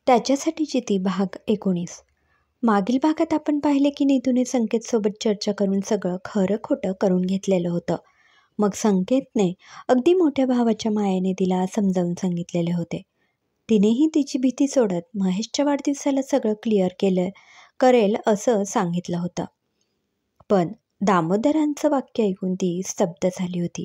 त्याच्यासाठीची ती भाग 19. मागील भागात आपण पाहिले की नीतूने संकेतसोबत चर्चा करून सगळं खरं खोटं करून घेतलेलं होतं. मग संकेतने अगदी मोठ्या भावाच्या मायेने तिला समजावून सांगितलेले होते. तिनेही तिची भीती सोडत महेशच्या वाढदिवसाला सगळं क्लिअर करेल असं सांगितलं होतं. पण दामोदरांचं वाक्य ऐकून ती स्तब्ध झाली होती.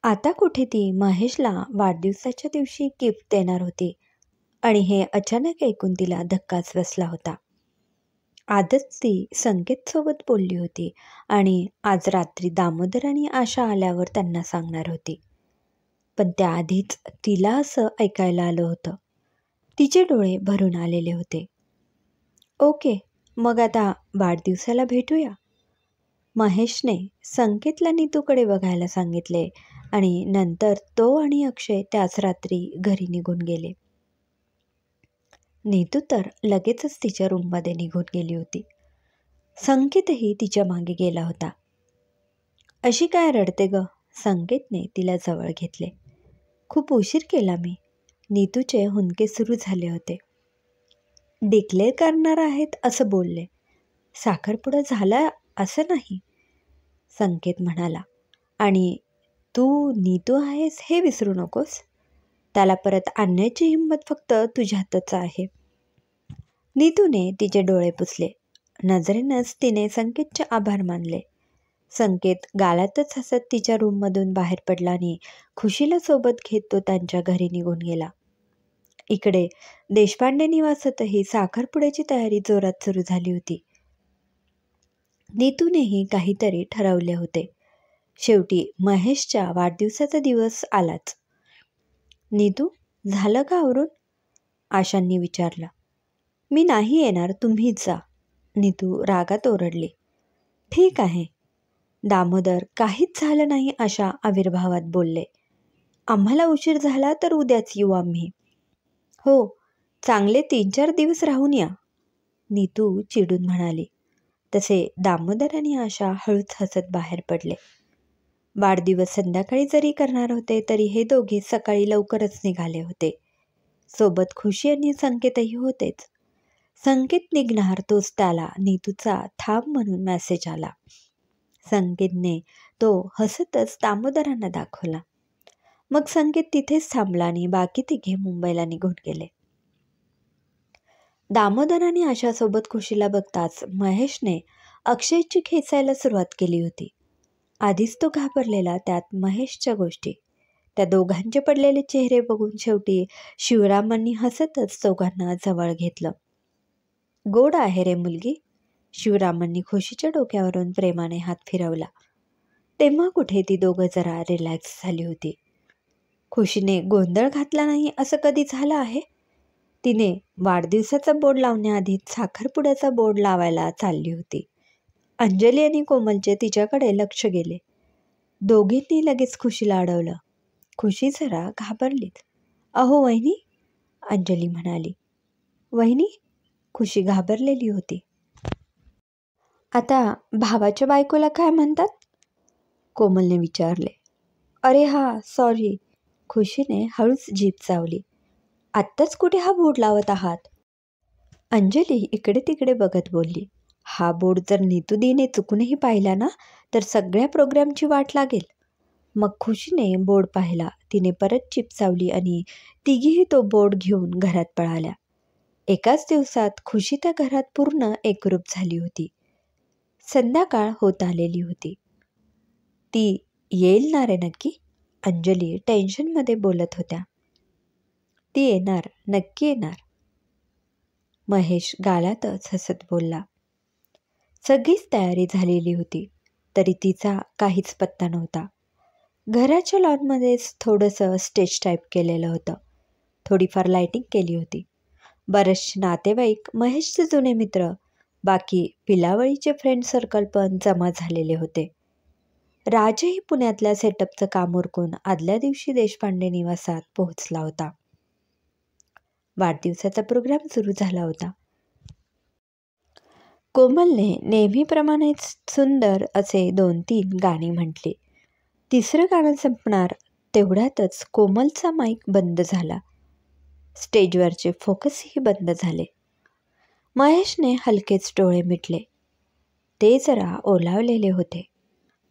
आता कुठे ती महेशला वाढदिवसाच्या दिवशी गिफ्ट देणार होती आणि हे अचानक ऐकून तिला धक्काच बसला होता. आजच ती संकेतसोबत बोलली होती आणि आज रात्री दामोदर आणि आशा आल्यावर त्यांना सांगणार होती. पण त्याआधीच तिला असं ऐकायला आलं होतं. तिचे डोळे भरून आलेले होते. ओके, मग आता वाढदिवसाला भेटूया. महेशने संकेतला नीतूकडे बघायला सांगितले आणि नंतर तो आणि अक्षय त्याच रात्री घरी निघून गेले. नीतू तर लगेचच तिच्या रूममध्ये निघून गेली होती. संकेतही तिच्या मागे गेला होता. अशी काय रडते ग? संकेतने तिला जवळ घेतले. खूप उशीर केला मी. नीतूचे हुंदके सुरू झाले होते. डिक्लेअर करणार आहेत असं बोलले. साखरपुडा झाला असं नाही, संकेत म्हणाला. आणि तू नीतू आहेस हे विसरू नकोस. त्याला परत आणण्याची हिंमत फक्त तुझ्यातच आहे. नीतूने तिचे डोळे पुसले. नजरेनंच तिने संकेतचे आभार मानले. संकेत गालातच हसत तिच्या रूममधून बाहेर पडला आणि खुशीला सोबत घेत तो त्यांच्या घरी निघून गेला. इकडे देशपांडे निवासातही साखरपुड्याची तयारी जोरात सुरू झाली होती. नीतूनेही काहीतरी ठरवले होते. शेवटी महेशच्या वाढदिवसाचा दिवस आलाच. नीतू, झालं का आवरून? आशांनी विचारलं. मी नाही येणार, तुम्हीच जा, नीतू रागात ओरडली. ठीक आहे. दामोदर काहीच झालं नाही अशा आविर्भावात बोलले. आम्हाला उशीर झाला तर उद्याच येऊ आम्ही. हो, चांगले 3-4 दिवस राहून या, नीतू चिडून म्हणाली. तसे दामोदर आणि आशा हळूच हसत बाहेर पडले. वाढदिवस संध्याकाळी जरी करणार होते तरी हे दोघे सकाळी लवकरच निघाले होते. सोबत खुशी आणि संकेतही होतेच. संकेत निघणार तोच त्याला नीतूचा थांब म्हणून मेसेज आला. संकेतने तो हसतच दामोदरांना दाखवला. मग संकेत तिथेच थांबला आणि बाकी तिघे मुंबईला निघून गेले. दामोदर आणि आशासोबत खुशीला बघताच महेशने अक्षयची खेचायला सुरुवात केली होती. आधीच तो घाबरलेला, त्यात महेशच्या गोष्टी. त्या दोघांचे पडलेले चेहरे बघून शेवटी शिवरामांनी हसतच दोघांना जवळ घेतलं. गोड आहे रे मुलगी, शिवरामांनी खुशीच्या डोक्यावरून प्रेमाने हात फिरवला. तेव्हा कुठे ती दोघं जरा रिलॅक्स झाली होती. खुशीने गोंधळ घातला नाही असं कधी झालं आहे? तिने वाढदिवसाचा बोर्ड लावण्याआधीच साखरपुड्याचा बोर्ड लावायला चालली होती. अंजली आणि कोमलचे तिच्याकडे लक्ष गेले. दोघींनी लगेच खुशीला अडवलं. खुशी जरा घाबरलीच. अहो वहिनी, अंजली म्हणाली. वहिनी? खुशी घाबरलेली होती. आता भावाच्या बायकोला काय म्हणतात? कोमलने विचारले. अरे हा, सॉरी, खुशीने हळूच जीभ चावली. आत्ताच कुठे हा बोर्ड लावत आहात? अंजली इकडे तिकडे बघत बोलली. हा बोर्ड जर नीतूदीने चुकूनही पाहिला ना तर सगळ्या प्रोग्रामची वाट लागेल. मग खुशीने बोर्ड पाहिला. तिने परत चिप चावली आणि तिघीही तो बोर्ड घेऊन घरात पळाल्या. एकाच दिवसात खुशी त्या घरात पूर्ण एकरूप झाली होती. संध्याकाळ होत आलेली होती. ती येईल ना रे नक्की? अंजली टेन्शनमध्ये बोलत होत्या. ती येणार, नक्की येणार, महेश गालातच हसत बोलला. सगळीच तयारी झालेली होती तरी तिचा काहीच पत्ता नव्हता. घराच्या लॉनमध्येच थोडंसं स्टेज टाईप केलेलं होतं. थोडीफार लाईटिंग केली होती. बरेचसे नातेवाईक, महेशचे जुने मित्र, बाकी पिलावळीचे फ्रेंड सर्कल पण जमा झालेले होते. राजही पुण्यातल्या सेटअपचं काम उरकून आदल्या दिवशी देशपांडे निवासात पोहोचला होता. वाढदिवसाचा प्रोग्राम सुरू झाला होता. कोमलने नेहमीप्रमाणेच सुंदर असे 2-3 गाणी म्हटली. तिसरं गाणं संपणार तेवढ्यातच कोमलचा माईक बंद झाला. स्टेजवरचे फोकसही बंद झाले. महेशने हलकेच डोळे मिटले. ते जरा ओलावलेले होते.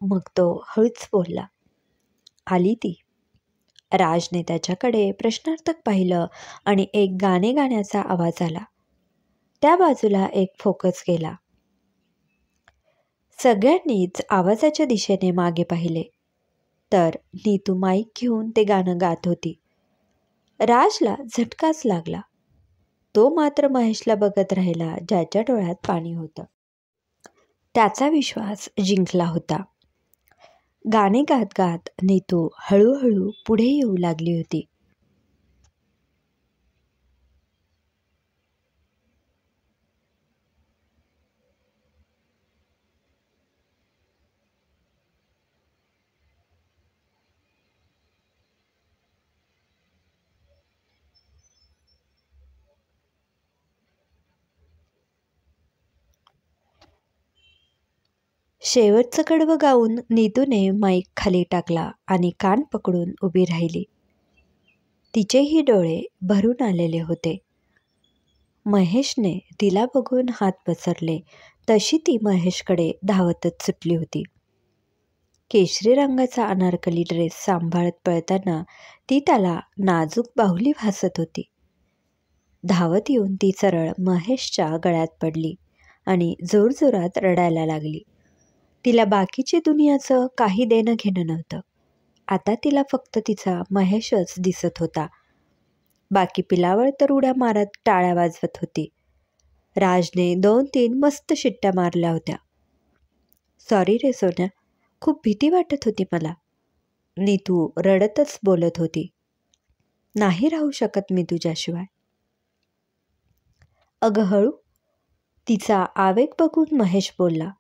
मग तो हळूच बोलला, आली ती. राजने त्याच्याकडे प्रश्नार्थक पाहिलं आणि एक गाणे गाण्याचा आवाज आला. त्या बाजूला एक फोकस गेला. सगळ्यांनीच आवाजाच्या दिशेने मागे पाहिले तर नीतू माईक घेऊन ते गाणं गात होती. राजला झटकाच लागला. तो मात्र महेशला बघत राहिला, ज्याच्या डोळ्यात पाणी होतं. त्याचा विश्वास जिंकला होता. गाणे गात गात नीतू हळूहळू पुढे येऊ लागली होती. शेवटचं कडवं गाऊन नीतूने माईक खाली टाकला आणि कान पकडून उभी राहिली. तिचेही डोळे भरून आलेले होते. महेशने तिला बघून हात पसरले तशी ती महेशकडे धावतच सुटली होती. केशरी रंगाचा अनारकली ड्रेस सांभाळत पळताना ती त्याला नाजूक बाहुली भासत होती. धावत येऊन ती सरळ महेशच्या गळ्यात पडली आणि जोरजोरात रडायला लागली. तिला बाकीचे दुनियाचं काही देणं घेणं नव्हतं. आता तिला फक्त तिचा महेशच दिसत होता. बाकी पिलावळ तर उड्या मारत टाळ्या वाजवत होती. राजने 2-3 मस्त शिट्ट्या मारल्या होत्या. सॉरी रे सोन्या, खूप भीती वाटत होती मला. नीतू रडतच बोलत होती. नाही राहू शकत मी तुझ्याशिवाय. अगं हळू. तिचा आवेग बघून महेश बोलला.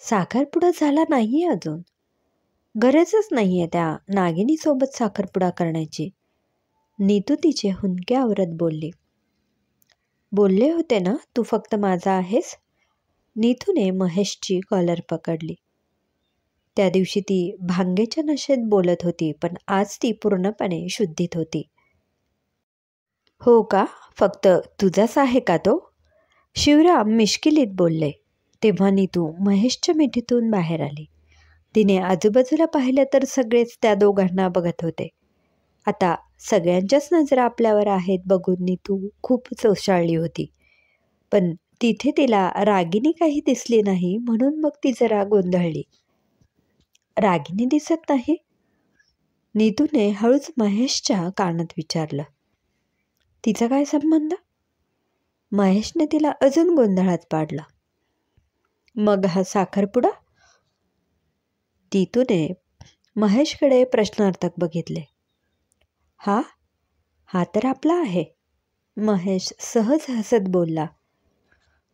साखरपुडा झाला नाहीये अजून. गरजच नाहीये त्या नागिनीसोबत साखरपुडा करण्याची. नीतू तिचे हुंदके आवरत बोलली. बोलले होते ना तू फक्त माझा आहेस. नीतूने महेशची कॉलर पकडली. त्या दिवशी ती भांगेच्या नशेत बोलत होती, पण आज ती पूर्णपणे शुद्धीत होती. हो का, फक्त तुझाच आहे का तो? शिवराम मिश्किलीत बोलले. तेव्हा नीतू महेशच्या मिठीतून बाहेर आली. तिने आजूबाजूला पाहिलं तर सगळेच त्या दोघांना बघत होते. आता सगळ्यांच्याच नजरा आपल्यावर आहेत बघून नीतू खूप ओशाळली होती. पण तिथे तिला रागिनी काही दिसली नाही, म्हणून मग ती जरा गोंधळली. रागिनी दिसत नाही? नीतूने हळूच महेशच्या कानात विचारलं. तिचा काय संबंध? महेशने तिला अजून गोंधळात पाडलं. मग हा साखरपुडा? नीतूने महेशकडे प्रश्नार्थक बघितले. हा तर आपला आहे. महेश सहज हसत बोलला.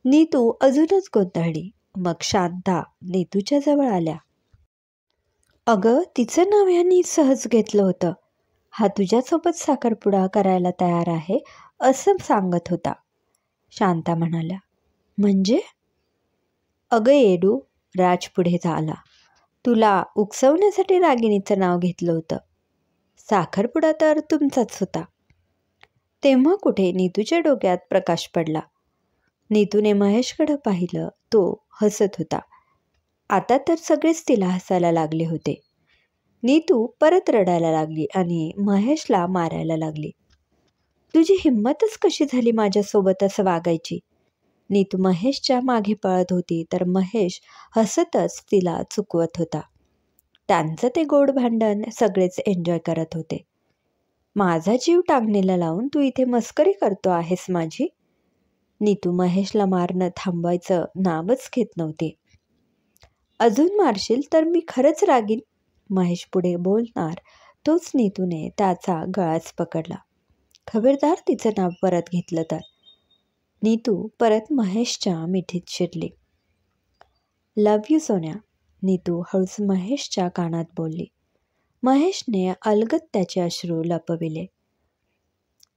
नीतू अजूनच गोंधळली. मग शांता नीतूच्या जवळ आल्या. अगं, तिचं नाव ह्यांनी सहज घेतलं होतं. हा तुझ्यासोबत साखरपुडा करायला तयार आहे असं सांगत होता. शांता म्हणाल्या. म्हणजे? अगं येडू, राज पुढे झाला. तुला उकसवण्यासाठी रागिणीचं नाव घेतलं होतं. साखरपुडा तर तुमचाच होता. तेव्हा कुठे नीतूच्या डोक्यात प्रकाश पडला. नीतूने महेशकडं पाहिलं. तो हसत होता. आता तर सगळेच तिला हसायला लागले होते. नीतू परत रडायला लागली आणि महेशला मारायला लागली. तुझी हिंमतच कशी झाली माझ्यासोबत असं वागायची? नीतू महेशच्या मागे पळत होती तर महेश हसतच तिला चुकवत होता. त्यांचं ते गोड भांडण सगळेच एन्जॉय करत होते. माझा जीव टांगणीला लावून तू इथे मस्करी करतो आहेस माझी? नीतू महेशला मारणं थांबवायचं नावच घेत नव्हती. अजून मारशील तर मी खरंच रागीन. महेश पुढे बोलणार तोच नीतूने त्याचा गळाच पकडला. खबरदार तिचं नाव परत घेतलं तर. नीतू परत महेशच्या मिठीत शिरली. लव्ह यू सोन्या, नीतू हळूच महेशच्या कानात बोलली. महेशने अलगद त्याचे अश्रू लपविले.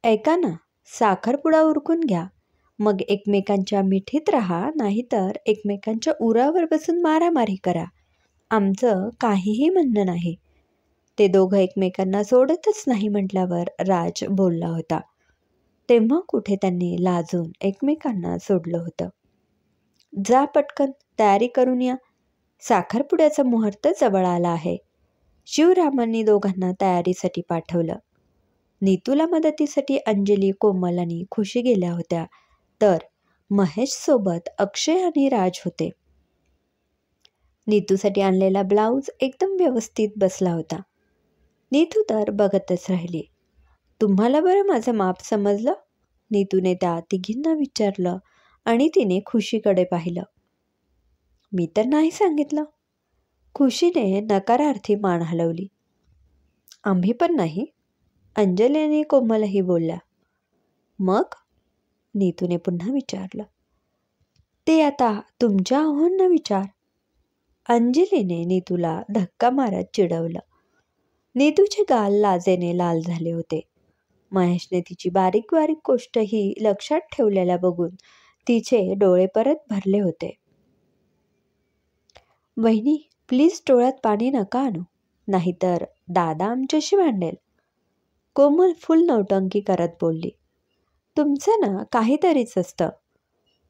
ऐका ना, साखरपुडा उरकून घ्या. मग एकमेकांच्या मिठीत राहा, नाहीतर एकमेकांच्या उरावर बसून मारामारी करा. आमचं काहीही म्हणणं नाही. ते दोघं एकमेकांना सोडतच नाही म्हटल्यावर राज बोलला होता. तेव्हा कुठे त्यांनी लाजून एकमेकांना सोडलं होतं. जा पटकन तयारी करून या, साखरपुड्याचा मुहूर्त जवळ आला आहे. शिवरामांनी दोघांना तयारीसाठी पाठवलं. नीतूला मदतीसाठी अंजली, कोमल आणि खुशी गेल्या होत्या, तर महेश सोबत अक्षय आणि राज होते. नीतूसाठी आणलेला ब्लाऊज एकदम व्यवस्थित बसला होता. नीतू तर बघतच राहिली. तुम्हाला बरं माझं माप समजलं? नीतूने त्या तिघींना विचारलं आणि तिने खुशीकडे पाहिलं. मी तर नाही सांगितलं. खुशीने नकारार्थी मान हलवली. आम्ही पण नाही, अंजली आणि कोमलही बोलल्या. मग? नीतूने पुन्हा विचारलं. ते आता तुमच्या आव्हानांना विचार. अंजलीने नीतूला धक्का मारत चिडवलं. नीतूचे गाल लाजेने लाल झाले होते. महेशने तिची बारीक बारीक गोष्टही लक्षात ठेवलेल्या बघून तिचे डोळे परत भरले होते. वहिनी, प्लीज डोळ्यात पाणी नका आणू, नाहीतर दादा आमच्याशी भांडेल. कोमल फुल नौटंकी करत बोलली. तुमचं ना काहीतरीच असतं.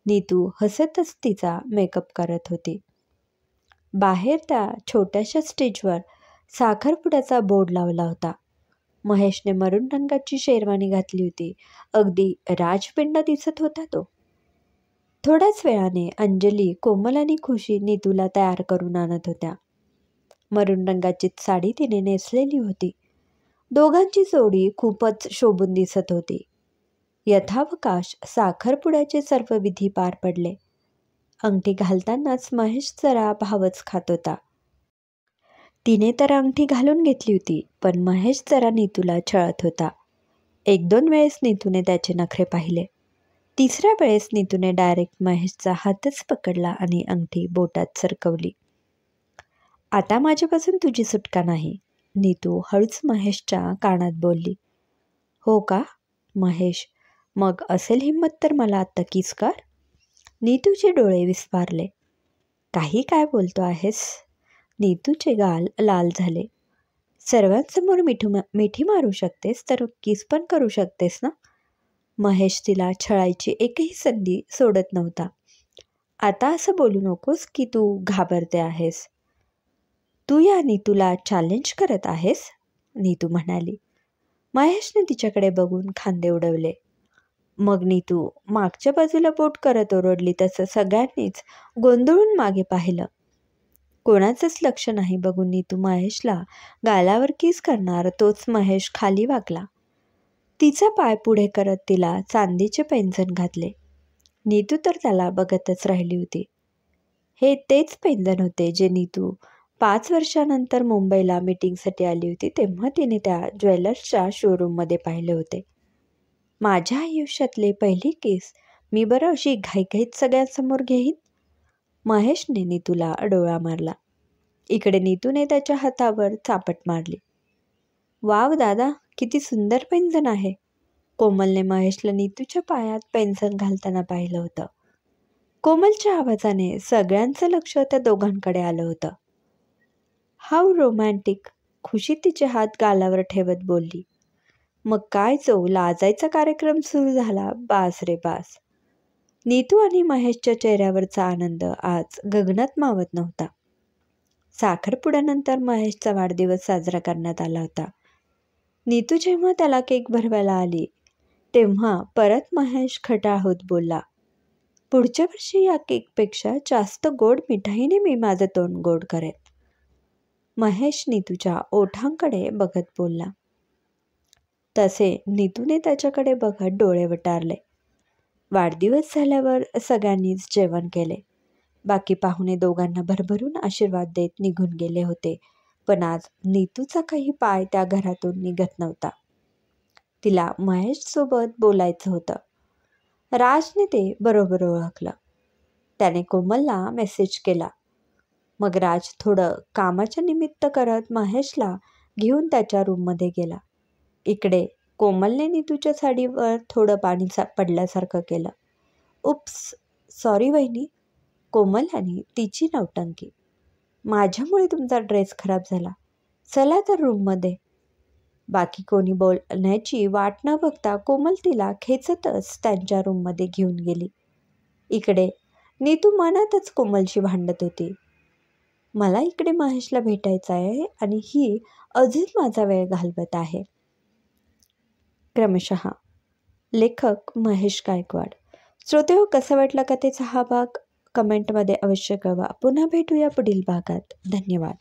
नीतू हसतच तिचा मेकअप करत होती. बाहेर त्या छोट्याशा स्टेजवर साखरपुड्याचा बोर्ड लावला होता. महेशने मरून रंगाची शेरवानी घातली होती. अगदी राजपिंड दिसत होता तो. थोड्याच वेळाने अंजली, कोमल आणि खुशी नीतूला तयार करून आणत होत्या. मरून रंगाची साडी तिने नेसलेली होती. दोघांची जोडी खूपच शोभून दिसत होती. यथावकाश साखरपुड्याचे सर्व विधी पार पडले. अंगठी घालतानाच महेश जरा भावच खात होता. तिने तर अंगठी घालून घेतली होती, पण महेश जरा नीतूला छळत होता. 1-2 वेळेस नीतूने त्याचे नखरे पाहिले. तिसऱ्या वेळेस नीतूने डायरेक्ट महेशचा हातच पकडला आणि अंगठी बोटात सरकवली. आता माझ्यापासून तुझी सुटका नाही, नीतू हळूच महेशच्या कानात बोलली. हो का महेश, मग असेल हिंमत तर मला आत्ता किस कर. नीतूचे डोळे विस्फारले. काही काय बोलतो आहेस? नीतूचे गाल लाल झाले. सर्वांसमोर मिठी मारू शकतेस तर किस पण करू शकतेस ना? महेश तिला छळायची एकही संधी सोडत नव्हता. आता असं बोलू नकोस की तू घाबरते आहेस. तू या नीतूला चॅलेंज करत आहेस, नीतू म्हणाली. महेशने तिच्याकडे बघून खांदे उडवले. मग नीतू मागच्या बाजूला बोट करत ओरडली तसं सगळ्यांनीच गोंधळून मागे पाहिलं. कोणाचंच लक्ष नाही बघून नीतू महेशला गालावर किस करणार तोच महेश खाली वाकला. तिचा पाय पुढे करत तिला चांदीचे पैंजण घातले. नीतू तर त्याला बघतच राहिली होती. हे तेच पैंजण होते जे नीतू 5 वर्षानंतर मुंबईला मीटिंगसाठी आली होती तेव्हा तिने त्या ज्वेलर्सच्या शोरूममध्ये पाहिले होते. माझ्या आयुष्यातले पहिली केस मी बरं अशी घाईघाईत सगळ्यांसमोर घेईन. महेशने नीतूला डोळा मारला. इकडे नीतूने त्याच्या हातावर चापट मारली. वाव दादा, किती सुंदर पैंजण आहे. कोमलने महेशला नीतूच्या पायात पैंजण घालताना पाहिलं होतं. कोमलच्या आवाजाने सगळ्यांचं लक्ष त्या दोघांकडे आलं होतं. हाऊ रोमॅन्टिक, खुशी तिचे हात गालावर ठेवत बोलली. मग काय जो लाजायचा कार्यक्रम सुरू झाला. बास रे बास. नीतू आणि महेशच्या चेहऱ्यावरचा आनंद आज गगनात मावत नव्हता. साखरपुड्यानंतर महेशचा वाढदिवस साजरा करण्यात आला होता. नीतू जेव्हा त्याला केक भरवायला आली तेव्हा परत महेश खटाळ होत बोलला. पुढच्या वर्षी या केकपेक्षा जास्त गोड मिठाईने मी माझं तोंड गोड करेन. महेश नीतूच्या ओठांकडे बघत बोलला. तसे नीतूने त्याच्याकडे बघत डोळे वटारले. वाढदिवस झाल्यावर सगळ्यांनीच जेवण केले. बाकी पाहुणे दोघांना भरभरून आशीर्वाद देत निघून गेले होते, पण आज नीतूचा काही पाय त्या घरातून निघत नव्हता. तिला महेशसोबत बोलायचं होतं. राजने ते बरोबर ओळखलं. त्याने कोमलला मेसेज केला. मग राज थोडं कामाच्या निमित्त करत महेशला घेऊन त्याच्या रूममध्ये गेला. इकडे कोमलने नीतूच्या साडीवर थोडं पाणी पडल्यासारखं केलं. उप्स, सॉरी वहिनी. कोमल आणि तिची नौटंकी. माझ्यामुळे तुमचा ड्रेस खराब झाला. चला तर रूममध्ये. बाकी कोणी बोलण्याची वाट न बघता कोमल तिला खेचतच त्यांच्या रूममध्ये घेऊन गेली. इकडे नीतू मनातच कोमलशी भांडत होती. मला इकडे महेशला भेटायचं आहे आणि ही अजून माझा वेळ घालवत आहे. क्रमशः लेखक महेश गायकवाड. श्रोतेहो, कसा वाटला कथेचा हा भाग कमेंटमध्ये अवश्य कळवा. पुन्हा भेटूया पुढील भागात. धन्यवाद.